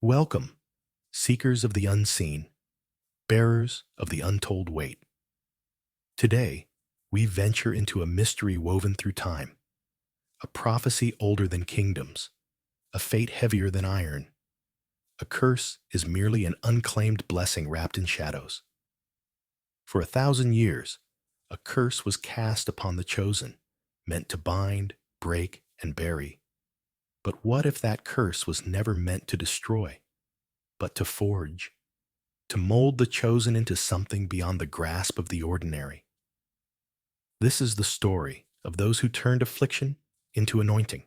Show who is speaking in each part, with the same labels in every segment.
Speaker 1: Welcome, seekers of the unseen, bearers of the untold weight. Today, we venture into a mystery woven through time, a prophecy older than kingdoms, a fate heavier than iron. A curse is merely an unclaimed blessing wrapped in shadows. For 1,000 years, a curse was cast upon the chosen, meant to bind, break, and bury. But what if that curse was never meant to destroy, but to forge, to mold the chosen into something beyond the grasp of the ordinary? This is the story of those who turned affliction into anointing,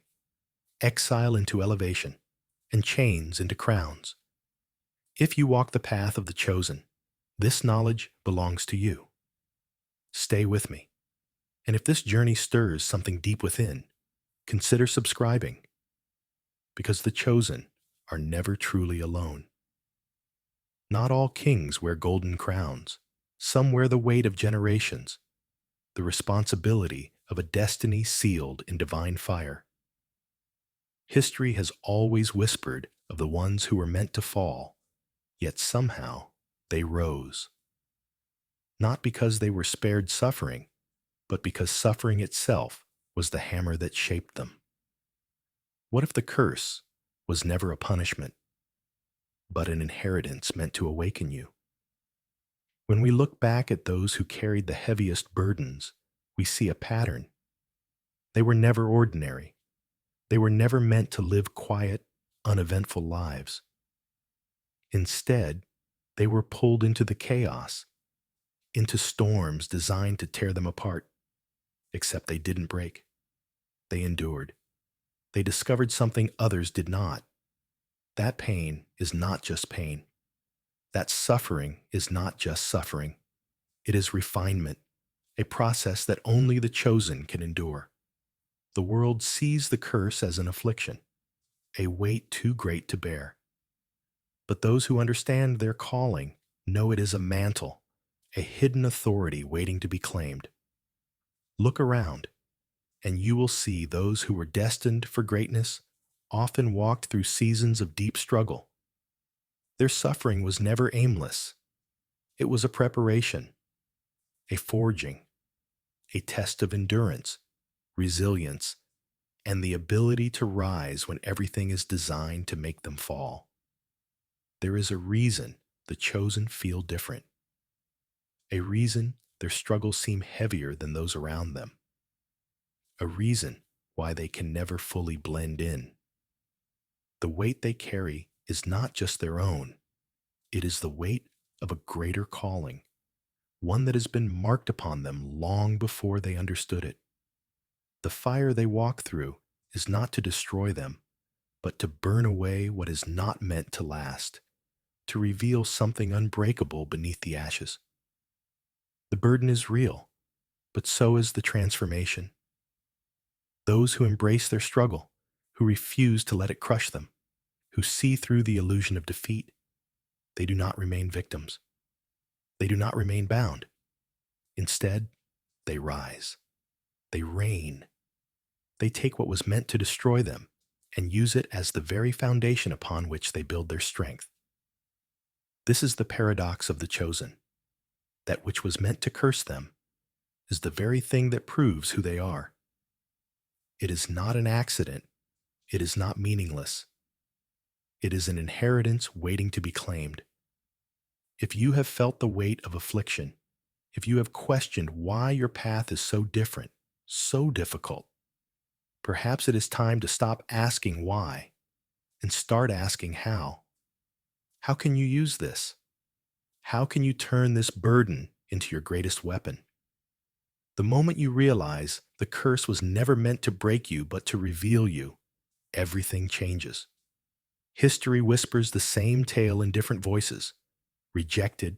Speaker 1: exile into elevation, and chains into crowns. If you walk the path of the chosen, this knowledge belongs to you. Stay with me. And if this journey stirs something deep within, consider subscribing, because the chosen are never truly alone. Not all kings wear golden crowns. Some wear the weight of generations, the responsibility of a destiny sealed in divine fire. History has always whispered of the ones who were meant to fall, yet somehow they rose. Not because they were spared suffering, but because suffering itself was the hammer that shaped them. What if the curse was never a punishment, but an inheritance meant to awaken you? When we look back at those who carried the heaviest burdens, we see a pattern. They were never ordinary. They were never meant to live quiet, uneventful lives. Instead, they were pulled into the chaos, into storms designed to tear them apart. Except they didn't break. They endured. They discovered something others did not. That pain is not just pain. That suffering is not just suffering. It is refinement, a process that only the chosen can endure. The world sees the curse as an affliction, a weight too great to bear. But those who understand their calling know it is a mantle, a hidden authority waiting to be claimed. Look around, and you will see those who were destined for greatness often walked through seasons of deep struggle. Their suffering was never aimless. It was a preparation, a forging, a test of endurance, resilience, and the ability to rise when everything is designed to make them fall. There is a reason the chosen feel different, a reason their struggles seem heavier than those around them, a reason why they can never fully blend in. The weight they carry is not just their own, it is the weight of a greater calling, one that has been marked upon them long before they understood it. The fire they walk through is not to destroy them, but to burn away what is not meant to last, to reveal something unbreakable beneath the ashes. The burden is real, but so is the transformation. Those who embrace their struggle, who refuse to let it crush them, who see through the illusion of defeat, they do not remain victims. They do not remain bound. Instead, they rise. They reign. They take what was meant to destroy them and use it as the very foundation upon which they build their strength. This is the paradox of the chosen. That which was meant to curse them is the very thing that proves who they are. It is not an accident. It is not meaningless. It is an inheritance waiting to be claimed. If you have felt the weight of affliction, if you have questioned why your path is so different, so difficult, perhaps it is time to stop asking why and start asking how. How can you use this? How can you turn this burden into your greatest weapon? The moment you realize the curse was never meant to break you but to reveal you, everything changes. History whispers the same tale in different voices: rejected,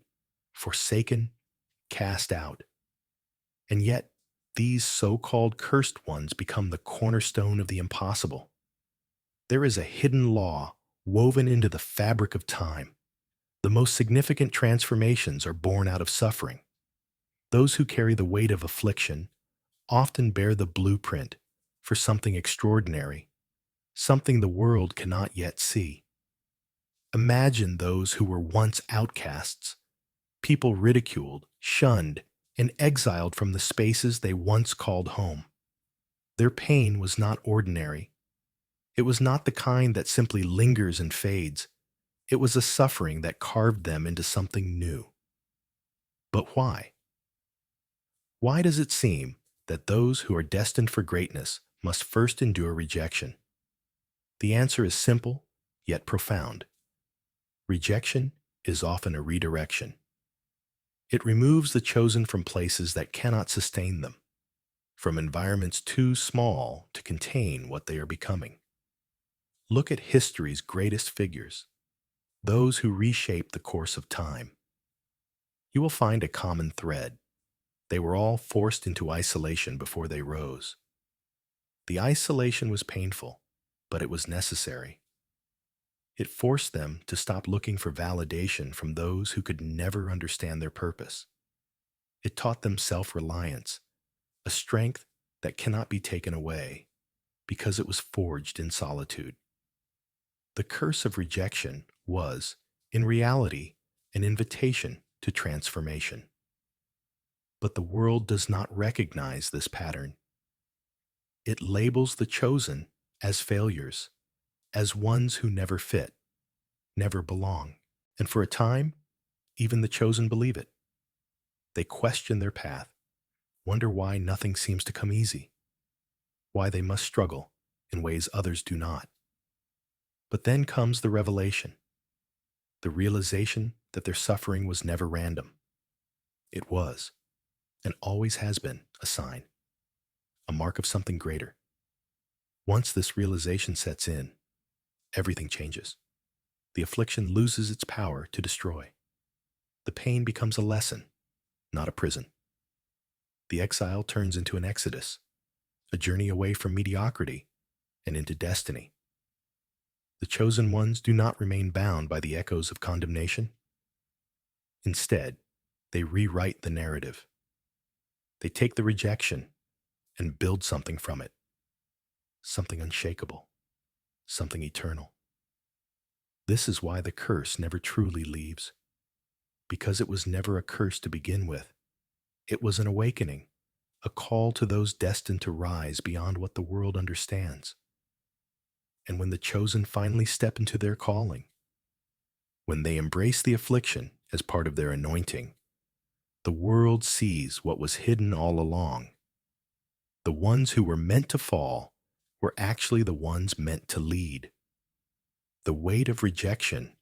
Speaker 1: forsaken, cast out. And yet, these so-called cursed ones become the cornerstone of the impossible. There is a hidden law woven into the fabric of time. The most significant transformations are born out of suffering. Those who carry the weight of affliction often bear the blueprint for something extraordinary, something the world cannot yet see. Imagine those who were once outcasts, people ridiculed, shunned, and exiled from the spaces they once called home. Their pain was not ordinary. It was not the kind that simply lingers and fades. It was a suffering that carved them into something new. But why? Why does it seem that those who are destined for greatness must first endure rejection? The answer is simple, yet profound. Rejection is often a redirection. It removes the chosen from places that cannot sustain them, from environments too small to contain what they are becoming. Look at history's greatest figures, those who reshape the course of time. You will find a common thread. They were all forced into isolation before they rose. The isolation was painful, but it was necessary. It forced them to stop looking for validation from those who could never understand their purpose. It taught them self-reliance, a strength that cannot be taken away because it was forged in solitude. The curse of rejection was, in reality, an invitation to transformation. But the world does not recognize this pattern. It labels the chosen as failures, as ones who never fit, never belong. And for a time, even the chosen believe it. They question their path, wonder why nothing seems to come easy, why they must struggle in ways others do not. But then comes the revelation, the realization that their suffering was never random. It was, and always has been, a sign, a mark of something greater. Once this realization sets in, everything changes. The affliction loses its power to destroy. The pain becomes a lesson, not a prison. The exile turns into an exodus, a journey away from mediocrity and into destiny. The chosen ones do not remain bound by the echoes of condemnation. Instead, they rewrite the narrative. They take the rejection and build something from it, something unshakable, something eternal. This is why the curse never truly leaves, because it was never a curse to begin with. It was an awakening, a call to those destined to rise beyond what the world understands. And when the chosen finally step into their calling, when they embrace the affliction as part of their anointing, the world sees what was hidden all along. The ones who were meant to fall were actually the ones meant to lead. The weight of rejection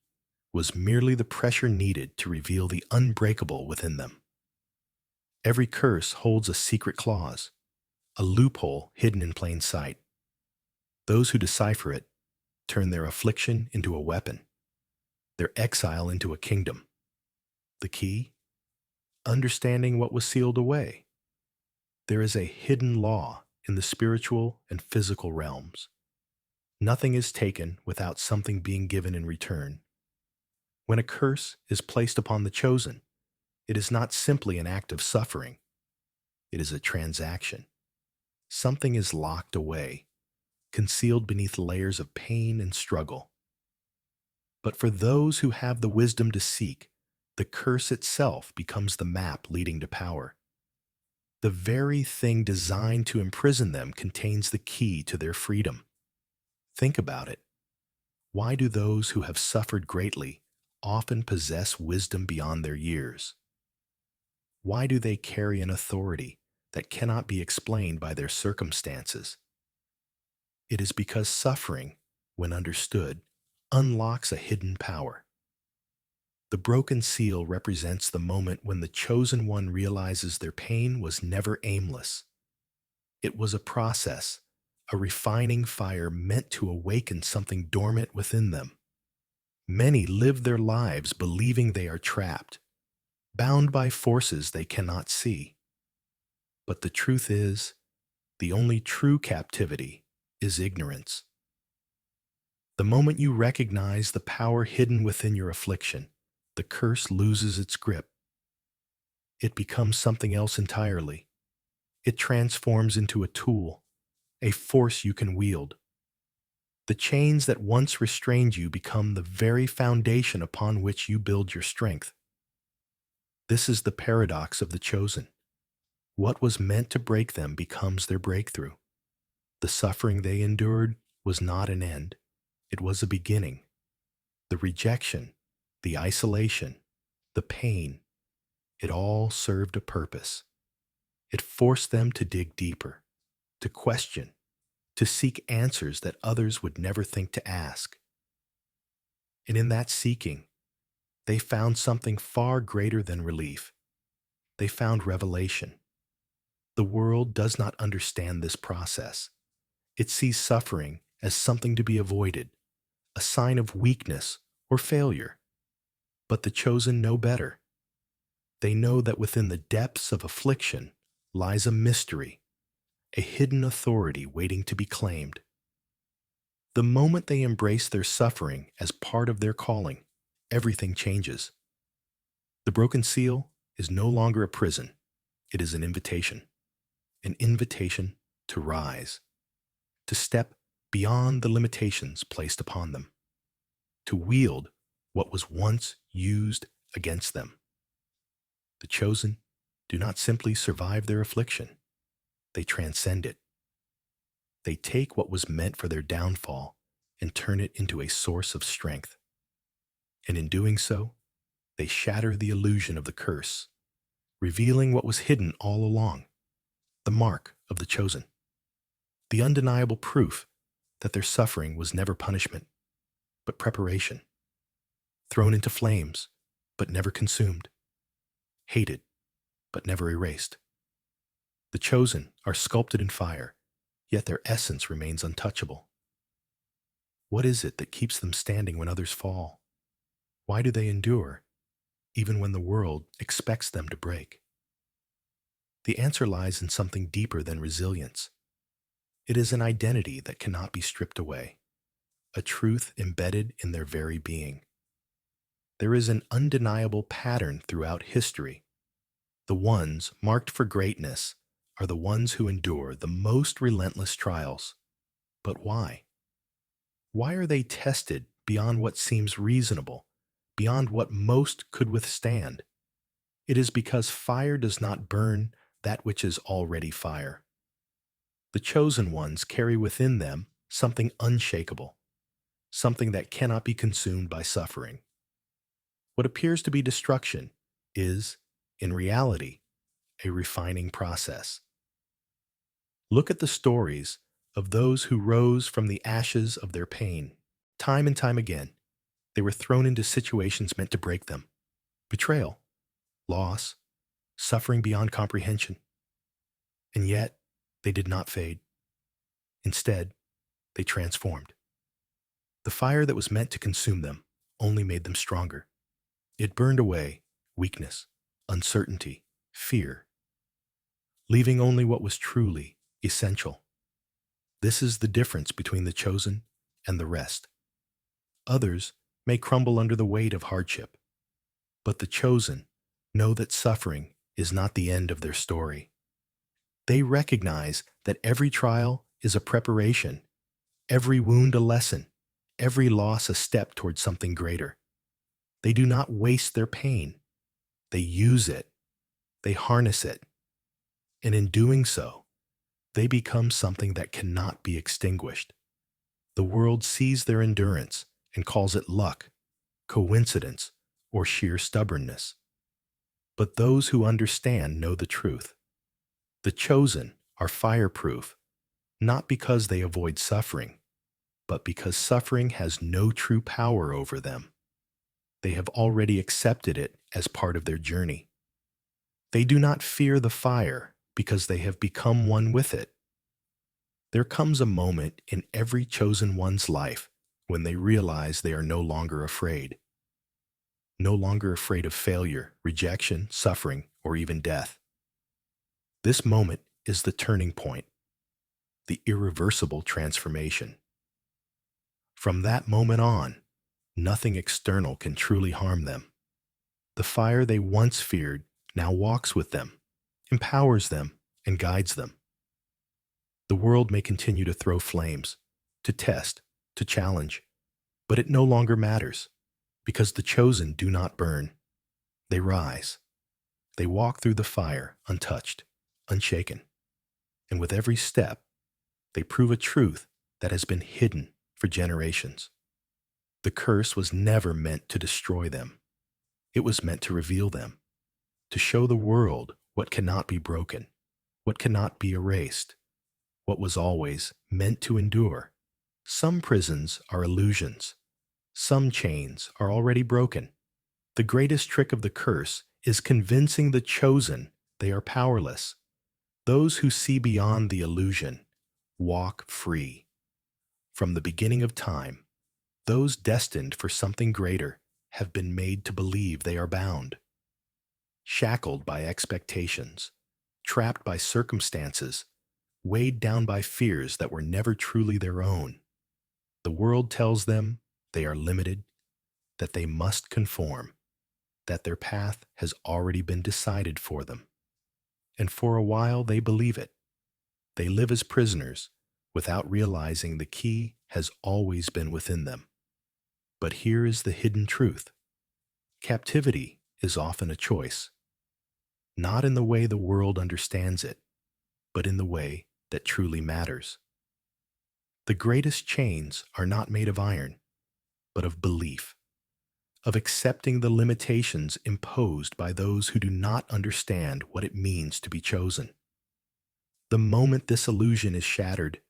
Speaker 1: was merely the pressure needed to reveal the unbreakable within them. Every curse holds a secret clause, a loophole hidden in plain sight. Those who decipher it turn their affliction into a weapon, their exile into a kingdom. The key? Understanding what was sealed away. There is a hidden law in the spiritual and physical realms. Nothing is taken without something being given in return. When a curse is placed upon the chosen, it is not simply an act of suffering. It is a transaction. Something is locked away, concealed beneath layers of pain and struggle. But for those who have the wisdom to seek, the curse itself becomes the map leading to power. The very thing designed to imprison them contains the key to their freedom. Think about it. Why do those who have suffered greatly often possess wisdom beyond their years? Why do they carry an authority that cannot be explained by their circumstances? It is because suffering, when understood, unlocks a hidden power. The broken seal represents the moment when the chosen one realizes their pain was never aimless. It was a process, a refining fire meant to awaken something dormant within them. Many live their lives believing they are trapped, bound by forces they cannot see. But the truth is, the only true captivity is ignorance. The moment you recognize the power hidden within your affliction, the curse loses its grip. It becomes something else entirely. It transforms into a tool, a force you can wield. The chains that once restrained you become the very foundation upon which you build your strength. This is the paradox of the chosen. What was meant to break them becomes their breakthrough. The suffering they endured was not an end, it was a beginning. The rejection, the isolation, the pain, it all served a purpose. It forced them to dig deeper, to question, to seek answers that others would never think to ask. And in that seeking, they found something far greater than relief. They found revelation. The world does not understand this process. It sees suffering as something to be avoided, a sign of weakness or failure. But the chosen know better. They know that within the depths of affliction lies a mystery, a hidden authority waiting to be claimed. The moment they embrace their suffering as part of their calling, everything changes. The broken seal is no longer a prison. It is an invitation to rise, to step beyond the limitations placed upon them, to wield what was once used against them. The chosen do not simply survive their affliction, they transcend it. They take what was meant for their downfall and turn it into a source of strength. And in doing so, they shatter the illusion of the curse, revealing what was hidden all along, the mark of the chosen, the undeniable proof that their suffering was never punishment, but preparation, thrown into flames, but never consumed, hated, but never erased. The chosen are sculpted in fire, yet their essence remains untouchable. What is it that keeps them standing when others fall? Why do they endure, even when the world expects them to break? The answer lies in something deeper than resilience. It is an identity that cannot be stripped away, a truth embedded in their very being. There is an undeniable pattern throughout history. The ones marked for greatness are the ones who endure the most relentless trials. But why? Why are they tested beyond what seems reasonable, beyond what most could withstand? It is because fire does not burn that which is already fire. The chosen ones carry within them something unshakable, something that cannot be consumed by suffering. What appears to be destruction is, in reality, a refining process. Look at the stories of those who rose from the ashes of their pain. Time and time again, they were thrown into situations meant to break them. Betrayal, loss, suffering beyond comprehension. And yet, they did not fade. Instead, they transformed. The fire that was meant to consume them only made them stronger. It burned away weakness, uncertainty, fear, leaving only what was truly essential. This is the difference between the chosen and the rest. Others may crumble under the weight of hardship, but the chosen know that suffering is not the end of their story. They recognize that every trial is a preparation, every wound a lesson, every loss a step towards something greater. They do not waste their pain. They use it. They harness it. And in doing so, they become something that cannot be extinguished. The world sees their endurance and calls it luck, coincidence, or sheer stubbornness. But those who understand know the truth. The chosen are fireproof, not because they avoid suffering, but because suffering has no true power over them. They have already accepted it as part of their journey. They do not fear the fire because they have become one with it. There comes a moment in every chosen one's life when they realize they are no longer afraid. No longer afraid of failure, rejection, suffering, or even death. This moment is the turning point, the irreversible transformation. From that moment on, nothing external can truly harm them. The fire they once feared now walks with them, empowers them, and guides them. The world may continue to throw flames, to test, to challenge, but it no longer matters because the chosen do not burn. They rise. They walk through the fire untouched, unshaken, and with every step, they prove a truth that has been hidden for generations. The curse was never meant to destroy them. It was meant to reveal them, to show the world what cannot be broken, what cannot be erased, what was always meant to endure. Some prisons are illusions. Some chains are already broken. The greatest trick of the curse is convincing the chosen they are powerless. Those who see beyond the illusion walk free. From the beginning of time, those destined for something greater have been made to believe they are bound, shackled by expectations, trapped by circumstances, weighed down by fears that were never truly their own. The world tells them they are limited, that they must conform, that their path has already been decided for them. And for a while they believe it. They live as prisoners without realizing the key has always been within them. But here is the hidden truth. Captivity is often a choice, not in the way the world understands it, but in the way that truly matters. The greatest chains are not made of iron, but of belief, of accepting the limitations imposed by those who do not understand what it means to be chosen. The moment this illusion is shattered,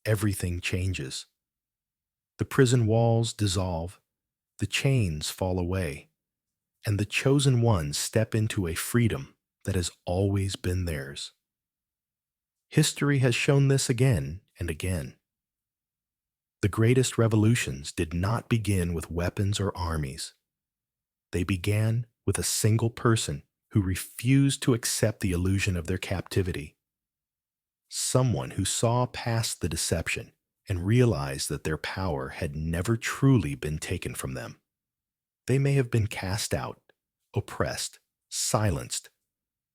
Speaker 1: everything changes. The prison walls dissolve, the chains fall away, and the chosen ones step into a freedom that has always been theirs. History has shown this again and again. The greatest revolutions did not begin with weapons or armies. They began with a single person who refused to accept the illusion of their captivity. Someone who saw past the deception and realized that their power had never truly been taken from them. They may have been cast out, oppressed, silenced,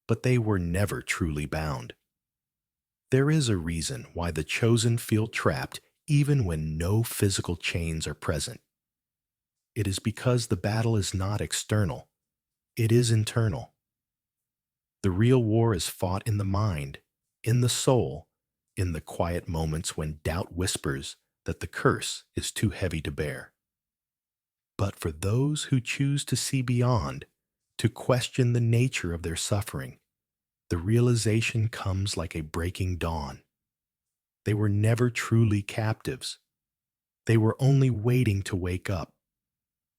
Speaker 1: but they were never truly bound. There is a reason why the chosen feel trapped even when no physical chains are present. It is because the battle is not external, it is internal. The real war is fought in the mind, in the soul, in the quiet moments when doubt whispers that the curse is too heavy to bear. But for those who choose to see beyond, to question the nature of their suffering, the realization comes like a breaking dawn. They were never truly captives. They were only waiting to wake up.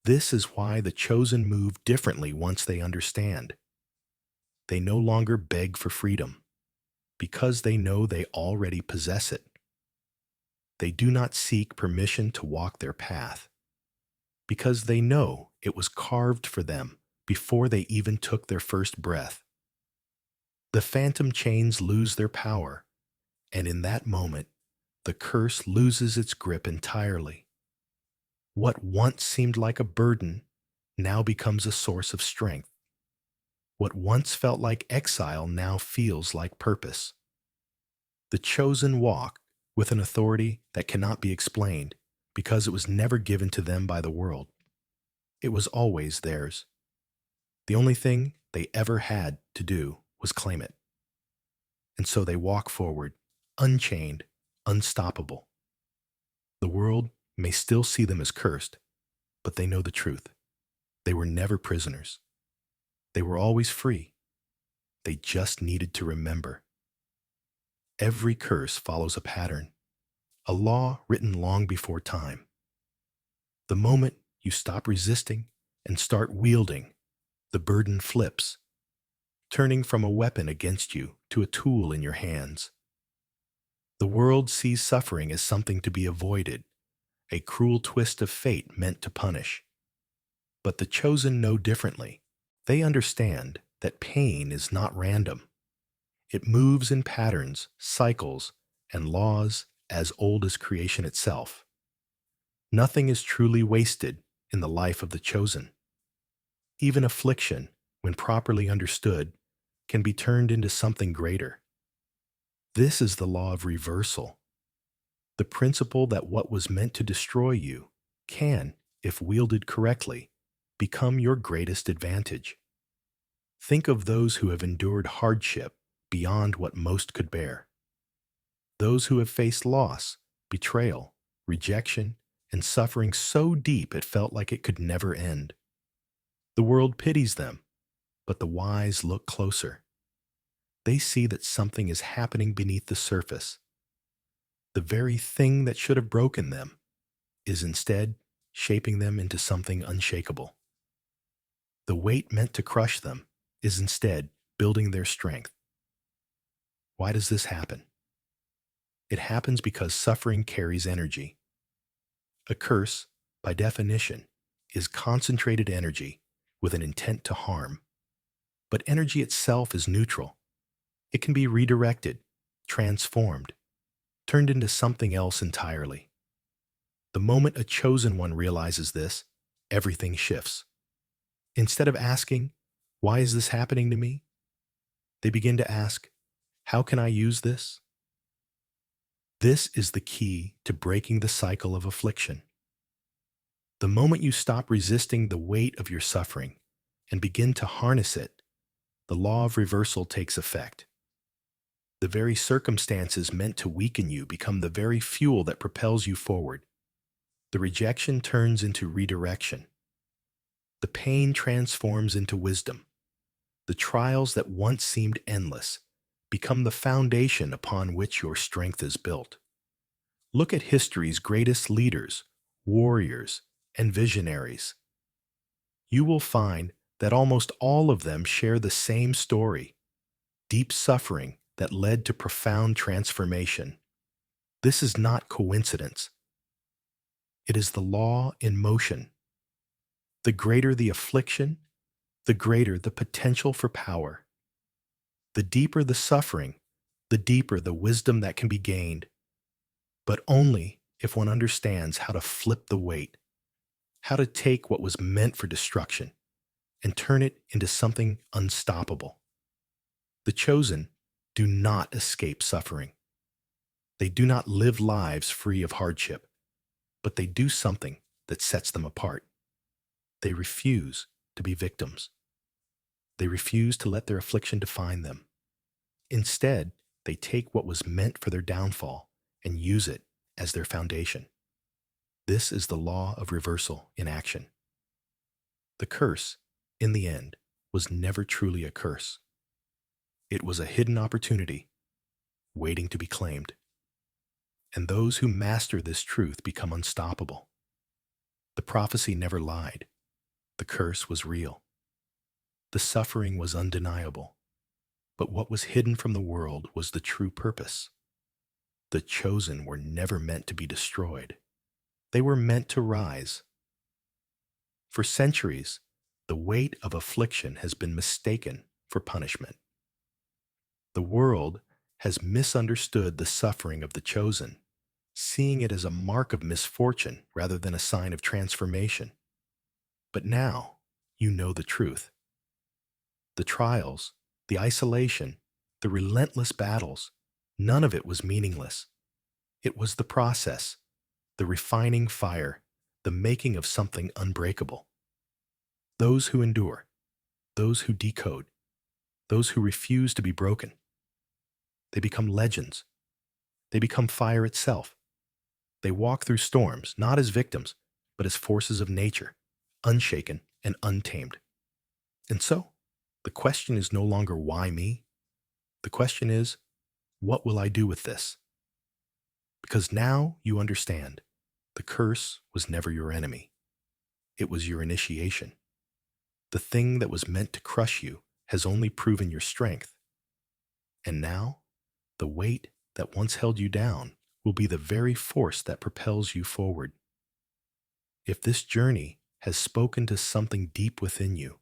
Speaker 1: This is why the chosen move differently once they understand. They no longer beg for freedom, because they know they already possess it. They do not seek permission to walk their path, because they know it was carved for them before they even took their first breath. The phantom chains lose their power, and in that moment, the curse loses its grip entirely. What once seemed like a burden now becomes a source of strength. What once felt like exile now feels like purpose. The chosen walk with an authority that cannot be explained because it was never given to them by the world. It was always theirs. The only thing they ever had to do was claim it. And so they walk forward, unchained, unstoppable. The world may still see them as cursed, but they know the truth. They were never prisoners. They were always free. They just needed to remember. Every curse follows a pattern, a law written long before time. The moment you stop resisting and start wielding, the burden flips, turning from a weapon against you to a tool in your hands. The world sees suffering as something to be avoided, a cruel twist of fate meant to punish. But the chosen know differently. They understand that pain is not random. It moves in patterns, cycles, and laws as old as creation itself. Nothing is truly wasted in the life of the chosen. Even affliction, when properly understood, can be turned into something greater. This is the law of reversal. The principle that what was meant to destroy you can, if wielded correctly, become your greatest advantage. Think of those who have endured hardship beyond what most could bear. Those who have faced loss, betrayal, rejection, and suffering so deep it felt like it could never end. The world pities them, but the wise look closer. They see that something is happening beneath the surface. The very thing that should have broken them is instead shaping them into something unshakable. The weight meant to crush them is instead building their strength. Why does this happen? It happens because suffering carries energy. A curse, by definition, is concentrated energy with an intent to harm. But energy itself is neutral. It can be redirected, transformed, turned into something else entirely. The moment a chosen one realizes this, everything shifts. Instead of asking, "Why is this happening to me?" they begin to ask, "How can I use this?" This is the key to breaking the cycle of affliction. The moment you stop resisting the weight of your suffering and begin to harness it, the law of reversal takes effect. The very circumstances meant to weaken you become the very fuel that propels you forward. The rejection turns into redirection. The pain transforms into wisdom. The trials that once seemed endless become the foundation upon which your strength is built. Look at history's greatest leaders, warriors, and visionaries. You will find that almost all of them share the same story: deep suffering that led to profound transformation. This is not coincidence. It is the law in motion. The greater the affliction, the greater the potential for power. The deeper the suffering, the deeper the wisdom that can be gained. But only if one understands how to flip the weight, how to take what was meant for destruction and turn it into something unstoppable. The chosen do not escape suffering. They do not live lives free of hardship, but they do something that sets them apart. They refuse to be victims. They refuse to let their affliction define them. Instead, they take what was meant for their downfall and use it as their foundation. This is the law of reversal in action. The curse, in the end, was never truly a curse. It was a hidden opportunity, waiting to be claimed. And those who master this truth become unstoppable. The prophecy never lied. The curse was real. The suffering was undeniable. But what was hidden from the world was the true purpose. The chosen were never meant to be destroyed. They were meant to rise. For centuries, the weight of affliction has been mistaken for punishment. The world has misunderstood the suffering of the chosen, seeing it as a mark of misfortune rather than a sign of transformation. But now, you know the truth. The trials, the isolation, the relentless battles, none of it was meaningless. It was the process, the refining fire, the making of something unbreakable. Those who endure, those who decode, those who refuse to be broken, they become legends. They become fire itself. They walk through storms, not as victims, but as forces of nature, unshaken and untamed. And so, the question is no longer why me? The question is, what will I do with this? Because now you understand, the curse was never your enemy. It was your initiation. The thing that was meant to crush you has only proven your strength. And now, the weight that once held you down will be the very force that propels you forward. If this journey has spoken to something deep within you,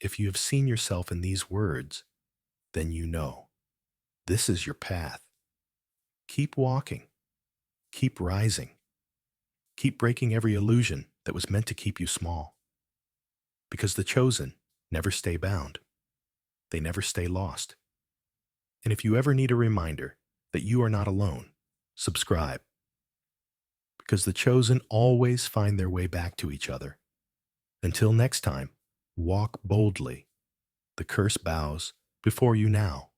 Speaker 1: if you have seen yourself in these words, then you know. This is your path. Keep walking. Keep rising. Keep breaking every illusion that was meant to keep you small. Because the chosen never stay bound. They never stay lost. And if you ever need a reminder that you are not alone, subscribe. because the chosen always find their way back to each other. Until next time, walk boldly. The curse bows before you now.